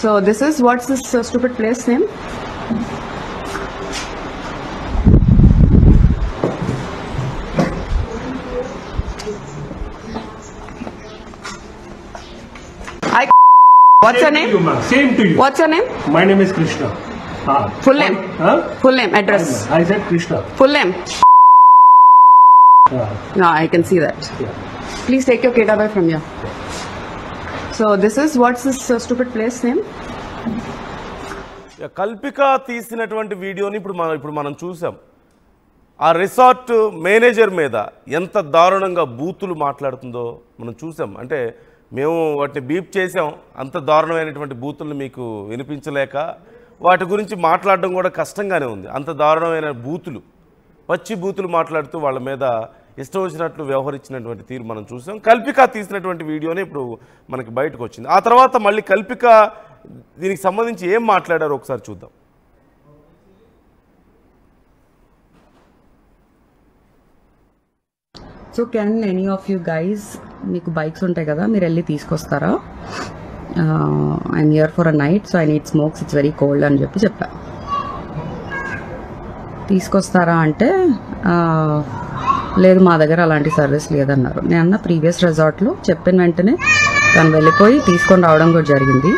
So this is, what's this stupid place name? What's your name? Same to you. What's your name? My name is Krishna. Full name? Full name, address. I said Krishna. Full name? No, I can see that. Yeah. Please take your kid away from here. So this is, what's this stupid place name? Kalpika తీసినటువంటి వీడియోని ఇప్పుడు మనం చూసాం. ఆ resort manager మీద ఎంత దారుణంగా బూతులు మాట్లాడుతుందో మనం చూసాం. అంటే మేము వాటిని బీప్ చేసాం, అంత దారుణమైనటువంటి బూతులను మీకు వినిపించలేక వాటి గురించి మాట్లాడడం కూడా కష్టంగానే ఉంది. అంత దారుణమైన బూతులు, పచ్చి బూతులు మాట్లాడుతూ వాళ్ళ మీద ఇష్టం వచ్చినట్లు వ్యవహరించినటువంటి తీరు మనం చూసాం. కల్పిక తీసినటువంటి వీడియోనే ఇప్పుడు మనకి బయటకు వచ్చింది. ఆ తర్వాత మళ్ళీ కల్పిక దీనికి సంబంధించి ఏం మాట్లాడారో ఒకసారి చూద్దాం. So can any of you guys, మీకు బైక్స్ ఉంటాయి కదా, మీరు వెళ్ళి తీసుకొస్తారా? I'm here for a night, so I need smokes, it's very cold అని చెప్పా. తీసుకొస్తారా అంటే లేదు, మా దగ్గర అలాంటి సర్వీస్ లేదన్నారు. నేను అన్న ప్రీవియస్ రిసార్ట్లో చెప్పిన వెంటనే తను వెళ్ళిపోయి తీసుకొని రావడం కూడా జరిగింది.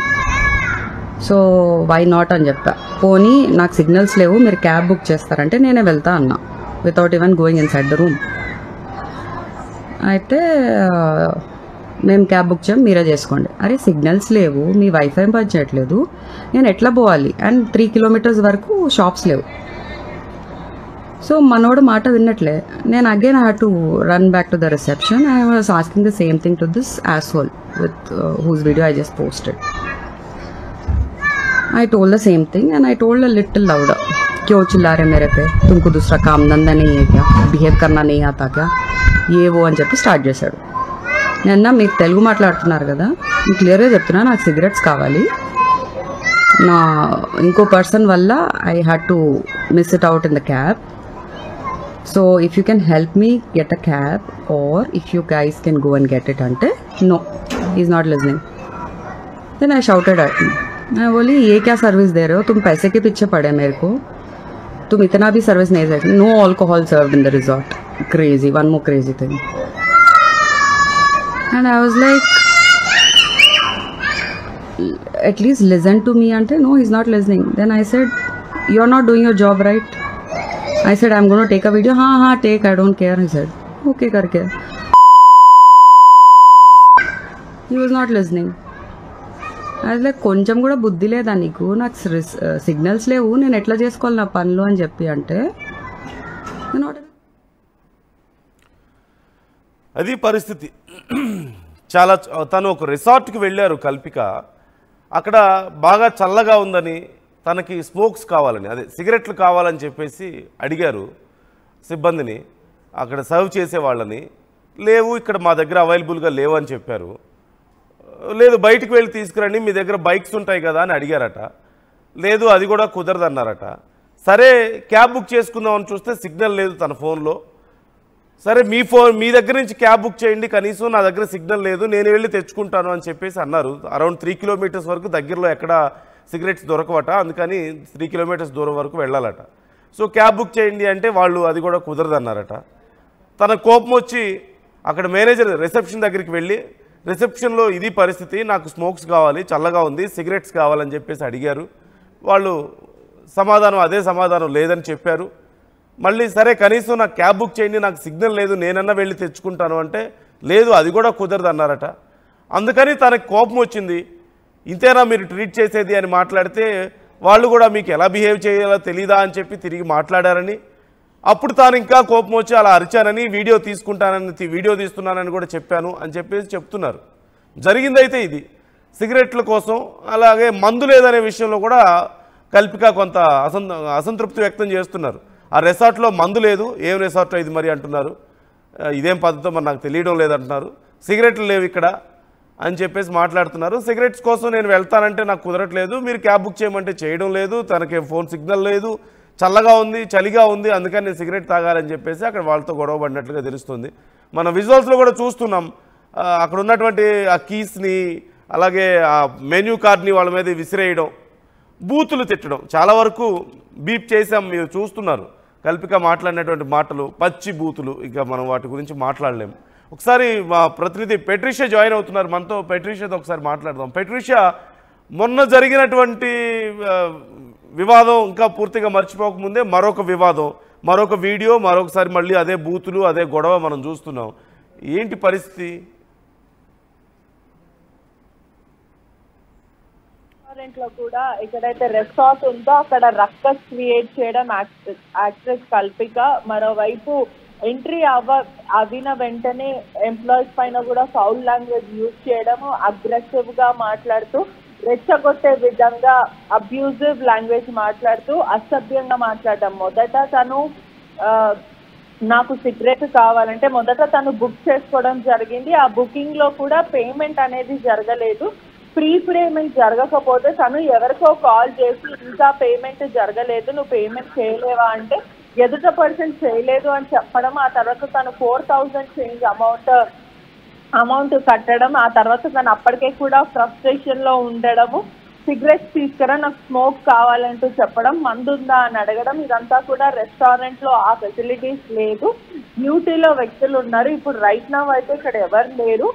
సో వై నాట్ అని చెప్పా. పోనీ నాకు సిగ్నల్స్ లేవు, మీరు క్యాబ్ బుక్ చేస్తారంటే నేనే వెళ్తా అన్నా, without even going in side the room. అయితే మేము క్యాబ్ బుక్ చేయం, మీరే చేసుకోండి. అరే సిగ్నల్స్ లేవు, మీ వైఫై పనిచేయట్లేదు, నేను ఎట్లా పోవాలి? అండ్ 3 kilometers వరకు షాప్స్ లేవు. సో మనోడు మాట విన్నట్లే. నేను again I had to run back to the reception. I was asking the same thing to this asshole with whose video I just posted. I told the same thing and I told a little louder, क्यों चिल्ला रहे मेरे पे, तुमको दूसरा काम धंधा नहीं है क्या, బిహేవ్ करना नहीं आता क्या, ఏ ఓ అని చెప్పి స్టార్ట్ చేశాడు. నిన్న మీరు తెలుగు మాట్లాడుతున్నారు కదా, మీకు క్లియర్గా చెప్తున్నా, నాకు సిగరెట్స్ కావాలి. నా ఇంకో పర్సన్ వల్ల I had to miss it out in the cab. So if you can help me get a cab or if you guys can go and get it అంటే no, he is not listening. Then I shouted at him. मैं बोली ये क्या service दे रहे हो, तुम पैसे के पीछे पड़े मेरे को, तुम इतना भी सर्विस नहीं दे सकते. No alcohol served in the resort. Crazy, one more crazy thing. And I was like, at least listen to me. Ante no, he's not listening. Then I said, you're not doing your job right. I said, I'm going to take a video. हाँ take, I don't care. He said, okay करके. He was not listening. I was like, కొంచెం కూడా బుద్ధి లేదా నీకు, నాకు signals లేవు, నేను ఎట్లా చేసుకోవాలి నా పనులు అని చెప్పి అంటే అది పరిస్థితి. చాలా తను ఒక రిసార్ట్కి వెళ్ళారు కల్పిక. అక్కడ బాగా చల్లగా ఉందని, తనకి స్మోక్స్ కావాలని, అదే సిగరెట్లు కావాలని చెప్పేసి అడిగారు సిబ్బందిని, అక్కడ సర్వ్ చేసే వాళ్ళని. లేవు, ఇక్కడ మా దగ్గర అవైలబుల్గా లేవు అని చెప్పారు. లేదు, బయటికి వెళ్ళి తీసుకురండి, మీ దగ్గర బైక్స్ ఉంటాయి కదా అని అడిగారట. లేదు, అది కూడా కుదరదన్నారట. సరే క్యాబ్ బుక్ చేసుకుందామని చూస్తే సిగ్నల్ లేదు తన ఫోన్లో. సరే మీ దగ్గర నుంచి క్యాబ్ బుక్ చేయండి, కనీసం నా దగ్గర సిగ్నల్ లేదు, నేను వెళ్ళి తెచ్చుకుంటాను అని చెప్పేసి అన్నారు. అరౌండ్ 3 kilometers వరకు దగ్గరలో ఎక్కడ సిగరెట్స్ దొరకవట, అందుకని 3 kilometers దూరం వరకు వెళ్ళాలట. సో క్యాబ్ బుక్ చేయండి అంటే వాళ్ళు అది కూడా కుదరదన్నారట. తన కోపం వచ్చి అక్కడ మేనేజర్ రిసెప్షన్ దగ్గరికి వెళ్ళి, రిసెప్షన్లో ఇది పరిస్థితి, నాకు స్మోక్స్ కావాలి, చల్లగా ఉంది, సిగరెట్స్ కావాలని చెప్పేసి అడిగారు. వాళ్ళు అదే సమాధానం లేదని చెప్పారు. మళ్ళీ సరే కనీసం నాకు క్యాబ్ బుక్ చేయండి, నాకు సిగ్నల్ లేదు, నేనన్నా వెళ్ళి తెచ్చుకుంటాను అంటే లేదు, అది కూడా కుదరదు అన్నారట. అందుకని తనకు కోపం వచ్చింది. ఇంతేనా మీరు ట్రీట్ చేసేది అని మాట్లాడితే వాళ్ళు కూడా మీకు ఎలా బిహేవ్ చేయాలో తెలీదా అని చెప్పి తిరిగి మాట్లాడారని, అప్పుడు తాను ఇంకా కోపం వచ్చి అలా అరిచానని, వీడియో తీస్తున్నానని కూడా చెప్పాను అని చెప్పేసి చెప్తున్నారు. జరిగిందైతే ఇది. సిగరెట్ల కోసం అలాగే మందు లేదనే విషయంలో కూడా కల్పిక కొంత అసంతృప్తి వ్యక్తం చేస్తున్నారు. ఆ రిసార్ట్లో మందు లేదు, ఏం రిసార్ట్ ఇది మరి అంటున్నారు. ఇదేం పద్ధతో మరి నాకు తెలియడం లేదంటున్నారు. సిగరెట్లు లేవు ఇక్కడ అని చెప్పేసి మాట్లాడుతున్నారు. సిగరెట్స్ కోసం నేను వెళ్తానంటే నాకు కుదరట్లేదు, మీరు క్యాబ్ బుక్ చేయమంటే చేయడం లేదు, తనకేం ఫోన్ సిగ్నల్ లేదు, చల్లగా ఉంది, చలిగా ఉంది, అందుకని నేను సిగరెట్ తాగాలని చెప్పేసి అక్కడ వాళ్ళతో గొడవ పడినట్లుగా తెలుస్తుంది. మన విజువల్స్లో కూడా చూస్తున్నాం. అక్కడ ఉన్నటువంటి ఆ కీస్ని అలాగే ఆ మెన్యూ కార్డ్ని వాళ్ళ మీద విసిరేయడం, బూతులు తిట్టడం, చాలా వరకు బీప్ చేసాం, మీరు చూస్తున్నారు కల్పిక మాట్లాడినటువంటి మాటలు పచ్చి బూతులు. ఇక మనం వాటి గురించి మాట్లాడలేము. ఒకసారి మా ప్రతినిధి పెట్రిషియా జాయిన్ అవుతున్నారు మనతో. పెట్రిషియాతో ఒకసారి మాట్లాడదాం. పెట్రిషియా, మొన్న జరిగినటువంటి వివాదం ఇంకా పూర్తిగా మర్చిపోకముందే మరొక వివాదం, మరొక వీడియో, మరొకసారి మళ్ళీ అదే బూతులు, అదే గొడవ మనం చూస్తున్నాం. ఏంటి పరిస్థితి? లో కూడా ఎక్కడైతే రెసార్ట్ ఉందో అక్కడ రక్కస్ క్రియేట్ చేయడం యాక్ట్రెస్ కల్పిక. మరోవైపు ఎంట్రీ అవిన వెంటనే ఎంప్లాయీస్ పైన కూడా ఫౌల్ లాంగ్వేజ్ యూజ్ చేయడము, అగ్రెసివ్ గా మాట్లాడుతూ, రెచ్చగొట్టే విధంగా అబ్యూజివ్ లాంగ్వేజ్ మాట్లాడుతూ, అసభ్యంగా మాట్లాడడం. మొదట తను నాకు సిగరెట్ కావాలంటే మొదట తను బుక్ చేసుకోవడం జరిగింది. ఆ బుకింగ్ లో కూడా పేమెంట్ అనేది జరగలేదు. ప్రీ పేమెంట్ జరగకపోతే తను ఎవరికో కాల్ చేసి ఇంకా పేమెంట్ జరగలేదు, నువ్వు పేమెంట్ చేయలేవా అంటే ఎదుట పర్సన్ చేయలేదు అని చెప్పడం. ఆ తర్వాత తను 4,000 చేంజ్ అమౌంట్ కట్టడం. ఆ తర్వాత తను అప్పటికే కూడా ఫ్రస్ట్రేషన్ లో ఉండడము, సిగరెట్స్ తీసుకురా నాకు స్మోక్ కావాలంటూ చెప్పడం, మందుందా అని అడగడం. ఇదంతా కూడా రెస్టారెంట్ లో ఆ ఫెసిలిటీస్ లేదు, డ్యూటీలో వ్యక్తులు ఉన్నారు, ఇప్పుడు రైట్ నౌ అయితే ఇక్కడ ఎవరు లేరు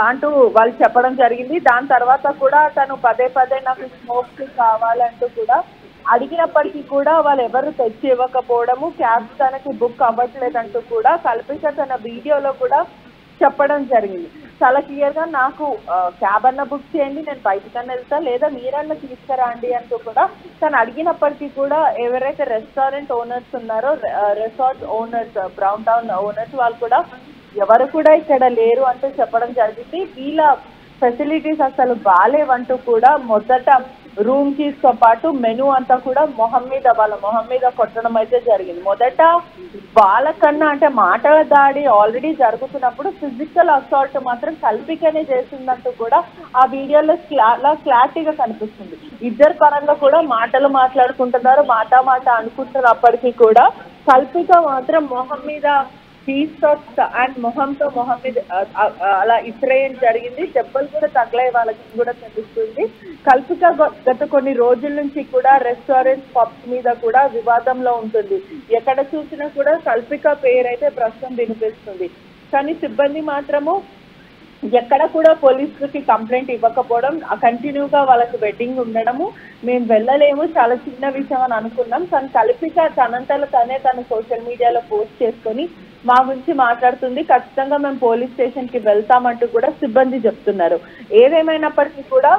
అంటూ వాళ్ళు చెప్పడం జరిగింది. దాని తర్వాత కూడా తను పదే పదే నాకు స్మోక్ కావాలంటూ కూడా అడిగినప్పటికీ కూడా వాళ్ళు ఎవరు తెచ్చి ఇవ్వకపోవడము, క్యాబ్స్ తనకి బుక్ అవ్వట్లేదంటూ కూడా కల్పిక తన వీడియోలో కూడా చెప్పడం జరిగింది. చాలా క్లియర్ గా నాకు క్యాబ్ అన్న బుక్ చేయండి, నేను బయటకన్నా వెళ్తా, లేదా మీరన్నా తీసుకురండి అంటూ కూడా తను అడిగినప్పటికీ కూడా ఎవరైతే రెస్టారెంట్ ఓనర్స్ ఉన్నారో, resort owners, brown town owners, వాళ్ళు కూడా ఎవరు కూడా ఇక్కడ లేరు అంటూ చెప్పడం జరిగింది. వీళ్ళ ఫెసిలిటీస్ అసలు బాగాలేవంటూ కూడా మొదట రూమ్ కీస్ తో పాటు మెనూ అంతా కూడా వాళ్ళ మొహం మీద కొట్టడం అయితే జరిగింది. మొదట వాళ్ళకన్నా అంటే మాటల దాడి ఆల్రెడీ జరుగుతున్నప్పుడు ఫిజికల్ అసాల్ట్ మాత్రం కల్పికనే చేసిందంటూ కూడా ఆ వీడియోలో క్లారిటీగా కనిపిస్తుంది. ఇద్దరు పరంగా కూడా మాటలు మాట్లాడుకుంటున్నారు, మాట అనుకుంటున్నప్పటికీ కూడా కల్పిక మాత్రం మొహం మీద అండ్ మొహం మీద అలా ఇస్రేయడం జరిగింది. దెబ్బలు కూడా తగలాయి వాళ్ళకి కూడా తెలుస్తుంది. కల్పిక గత కొన్ని రోజుల నుంచి కూడా రెస్టారెంట్ పబ్స్ మీద కూడా వివాదంలో ఉంటుంది. ఎక్కడ చూసినా కూడా కల్పిక పేరైతే ప్రస్తుతం వినిపిస్తుంది. కానీ సిబ్బంది మాత్రము ఎక్కడ కూడా పోలీసులకి కంప్లైంట్ ఇవ్వకపోవడం, కంటిన్యూగా వాళ్ళకి వెడ్డింగ్ ఉండడము, మేము వెళ్ళలేము, చాలా చిన్న విషయం అని అనుకున్నాం. కానీ కల్పిక తనంతలో తన సోషల్ మీడియాలో పోస్ట్ చేసుకొని మా గురించి మాట్లాడుతుంది, ఖచ్చితంగా మేము పోలీస్ స్టేషన్ కి వెళ్తామంటూ కూడా సిబ్బంది చెప్తున్నారు. ఏదేమైనప్పటికీ కూడా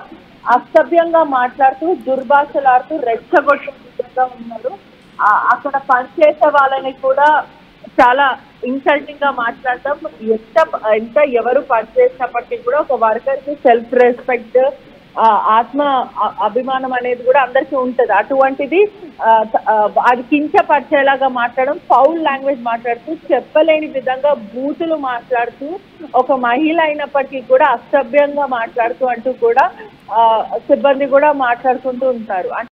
అసభ్యంగా మాట్లాడుతూ, దుర్భాషలాడుతూ, రెచ్చగొట్టే విధంగా ఉన్నారు. అక్కడ పనిచేసే వాళ్ళని కూడా చాలా ఇన్సల్టింగ్ గా మాట్లాడటం. ఎంత ఎవరు పనిచేసినప్పటికీ కూడా ఒక వర్కర్ కి సెల్ఫ్ రెస్పెక్ట్, ఆత్మ అభిమానం అనేది కూడా అందరికీ ఉంటది. అటువంటిది అది కించపరిచేలాగా మాట్లాడడం, ఫౌల్ లాంగ్వేజ్ మాట్లాడుతూ, చెప్పలేని విధంగా బూతులు మాట్లాడుతూ, ఒక మహిళ అయినప్పటికీ కూడా అసభ్యంగా మాట్లాడుతూ అంటూ కూడా సిబ్బంది కూడా మాట్లాడుకుంటూ ఉంటారు.